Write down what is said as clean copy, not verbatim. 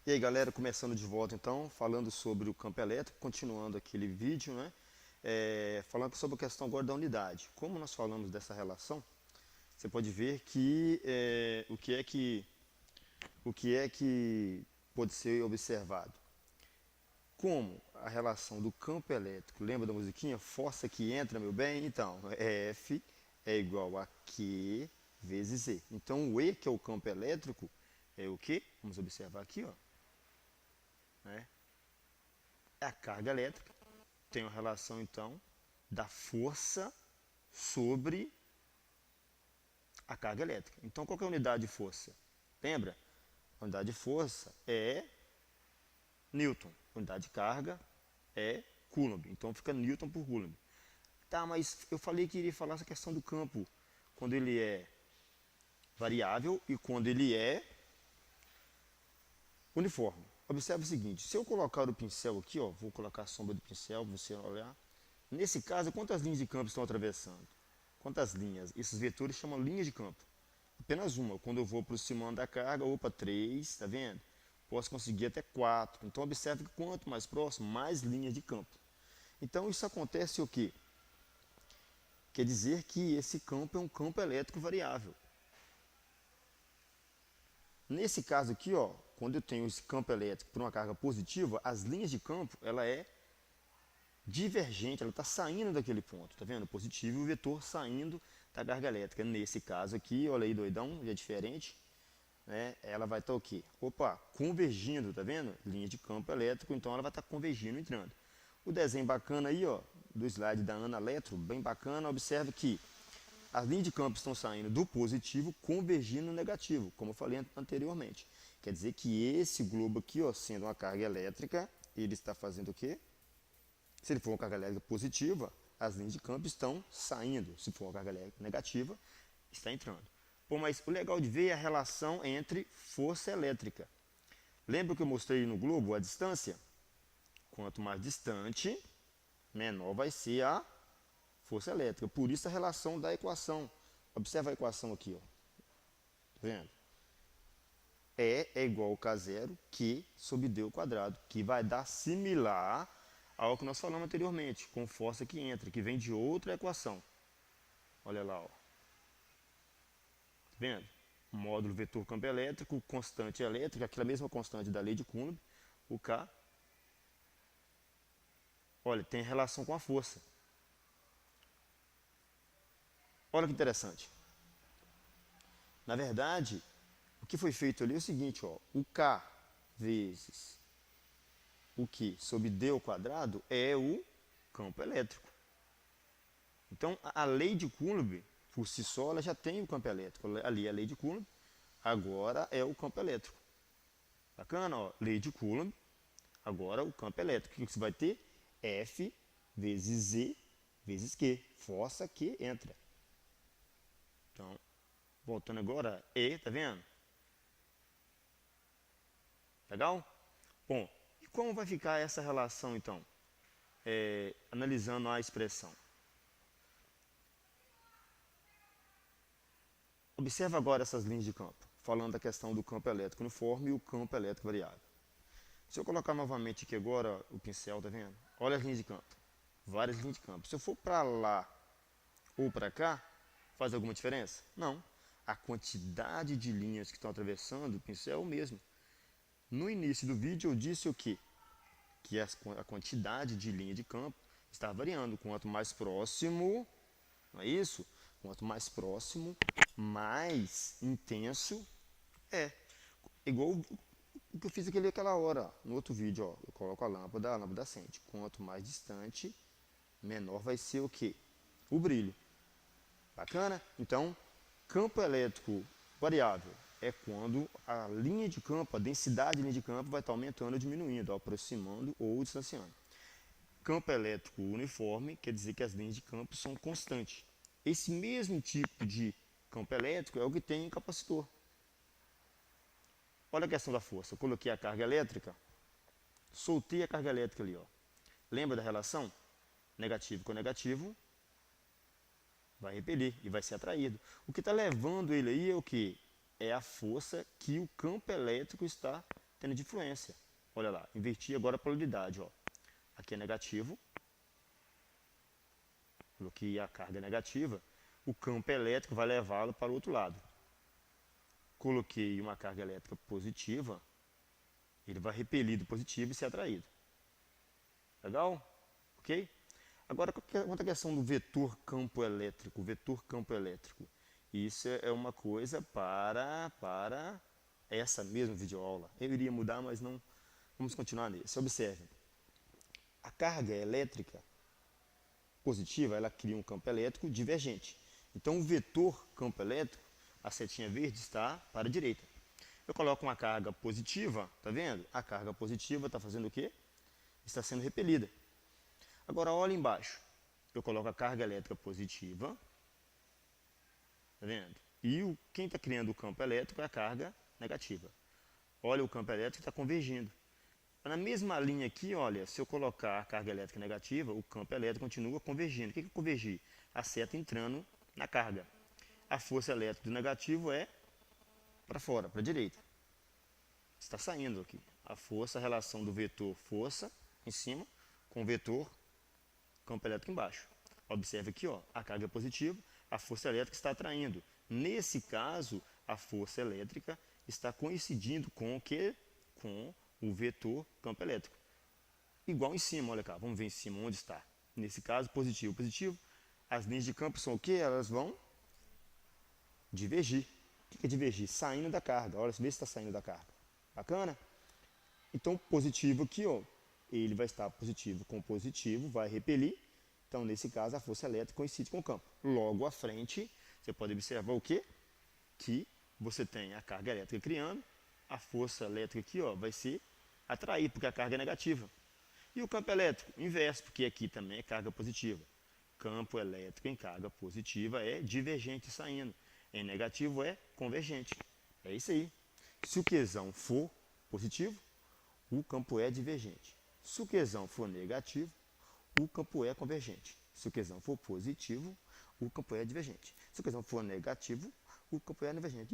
E aí galera, começando de volta então, falando sobre o campo elétrico, continuando aquele vídeo, né? Falando sobre a questão agora da unidade. Como nós falamos dessa relação, você pode ver que o que é que pode ser observado. Como a relação do campo elétrico, lembra da musiquinha? Força que entra, meu bem? Então, F é igual a Q vezes E. Então, o E, que é o campo elétrico, é o que? Vamos observar aqui, ó. Né? É a carga elétrica. Tem uma relação, então, da força sobre a carga elétrica. Então, qual que é a unidade de força? Lembra? A unidade de força é Newton. A unidade de carga é Coulomb. Então, fica Newton por Coulomb. Tá, mas eu falei que iria falar essa questão do campo quando ele é variável e quando ele é uniforme. Observe o seguinte, se eu colocar o pincel aqui, ó, vou colocar a sombra do pincel, você olhar. Nesse caso, quantas linhas de campo estão atravessando? Quantas linhas? Esses vetores chamam linhas de campo. Apenas uma. Quando eu vou aproximando da carga, opa, 3, tá vendo? Posso conseguir até 4. Então, observe que quanto mais próximo, mais linhas de campo. Então, isso acontece o quê? Quer dizer que esse campo é um campo elétrico variável. Nesse caso aqui, ó, quando eu tenho esse campo elétrico por uma carga positiva, as linhas de campo, ela é divergente, ela está saindo daquele ponto, tá vendo? Positivo e o vetor saindo da carga elétrica. Nesse caso aqui, olha aí, doidão, já é diferente, né? Ela vai estar o quê? Opa, convergindo, tá vendo? Linha de campo elétrico, então ela vai estar convergindo, entrando. O desenho bacana aí, ó, do slide da Ana Eletro, bem bacana, observe que as linhas de campo estão saindo do positivo, convergindo no negativo, como eu falei anteriormente. Quer dizer que esse globo aqui, ó, sendo uma carga elétrica, ele está fazendo o quê? Se ele for uma carga elétrica positiva, as linhas de campo estão saindo. Se for uma carga elétrica negativa, está entrando. Pô, mas o legal de ver é a relação entre força elétrica. Lembra que eu mostrei no globo a distância? Quanto mais distante, menor vai ser a força elétrica. Por isso a relação da equação. Observa a equação aqui, ó. Tá vendo? E é igual a K0, Q sobre D ao quadrado, que vai dar similar ao que nós falamos anteriormente, com força que entra, que vem de outra equação. Olha lá, ó. Tá vendo? Módulo vetor campo elétrico, constante elétrica, aquela mesma constante da lei de Coulomb, o K. Olha, tem relação com a força. Olha que interessante. Na verdade, o que foi feito ali é o seguinte, ó, o K vezes o Q sobre D ao quadrado é o campo elétrico. Então, a lei de Coulomb, por si só, ela já tem o campo elétrico. Ali é a lei de Coulomb, agora é o campo elétrico. Bacana, ó, lei de Coulomb, agora o campo elétrico. O que você vai ter? F vezes Z vezes Q, força que entra. Então, voltando agora, E, tá vendo? Legal? Bom, e como vai ficar essa relação então? Analisando a expressão. Observa agora essas linhas de campo, falando da questão do campo elétrico uniforme e o campo elétrico variável. Se eu colocar novamente aqui agora o pincel, tá vendo? Olha as linhas de campo, várias linhas de campo. Se eu for para lá ou para cá, faz alguma diferença? Não. A quantidade de linhas que estão atravessando o pincel é o mesmo. No início do vídeo eu disse o quê? Que a quantidade de linha de campo está variando. Quanto mais próximo, não é isso? Quanto mais próximo, mais intenso é. Igual o que eu fiz aquela hora, no outro vídeo, ó, eu coloco a lâmpada acende. Quanto mais distante, menor vai ser o quê? O brilho. Bacana? Então, campo elétrico variável é quando a linha de campo, a densidade de linha de campo vai estar aumentando ou diminuindo, aproximando ou distanciando. Campo elétrico uniforme quer dizer que as linhas de campo são constantes. Esse mesmo tipo de campo elétrico é o que tem em capacitor. Olha a questão da força. Eu coloquei a carga elétrica, soltei a carga elétrica ali. Ó. Lembra da relação? Negativo com negativo vai repelir e vai ser atraído. O que está levando ele aí é o que? É a força que o campo elétrico está tendo de influência. Olha lá, inverti agora a polaridade. Ó. Aqui é negativo. Coloquei a carga negativa. O campo elétrico vai levá-lo para o outro lado. Coloquei uma carga elétrica positiva. Ele vai repelir do positivo e ser atraído. Legal? Ok? Agora, quanto à questão do vetor campo elétrico. Vetor campo elétrico. Isso é uma coisa para essa mesma videoaula. Eu iria mudar, mas não. Vamos continuar nesse. Observe. A carga elétrica positiva, ela cria um campo elétrico divergente. Então, o vetor campo elétrico, a setinha verde, está para a direita. Eu coloco uma carga positiva, tá vendo? A carga positiva está fazendo o quê? Está sendo repelida. Agora, olha embaixo. Eu coloco a carga elétrica positiva, tá vendo? E quem está criando o campo elétrico é a carga negativa. Olha, o campo elétrico está convergindo. Na mesma linha aqui, olha, se eu colocar a carga elétrica negativa, o campo elétrico continua convergindo. O que é convergir? A seta entrando na carga. A força elétrica do negativo é para fora, para a direita. Está saindo aqui. A força, a relação do vetor força em cima com o vetor campo elétrico embaixo. Observe aqui, ó, a carga positiva, a força elétrica está atraindo. Nesse caso, a força elétrica está coincidindo com o quê? Com o vetor campo elétrico. Igual em cima, olha cá, vamos ver em cima onde está. Nesse caso, positivo, positivo. As linhas de campo são o quê? Elas vão divergir. O que é divergir? Saindo da carga. Olha, vê se está saindo da carga. Bacana? Então, positivo aqui, ó, ele vai estar positivo com positivo, vai repelir. Então, nesse caso, a força elétrica coincide com o campo. Logo à frente, você pode observar o quê? Que você tem a carga elétrica criando, a força elétrica aqui, ó, vai ser atrair, porque a carga é negativa. E o campo elétrico? Inverso, porque aqui também é carga positiva. Campo elétrico em carga positiva é divergente saindo. Em negativo é convergente. É isso aí. Se o Qzão for positivo, o campo é divergente. Se o Qzão for negativo, o campo é convergente. Se o Qzão for positivo, o campo é divergente. Se o Qzão for negativo, o campo é divergente.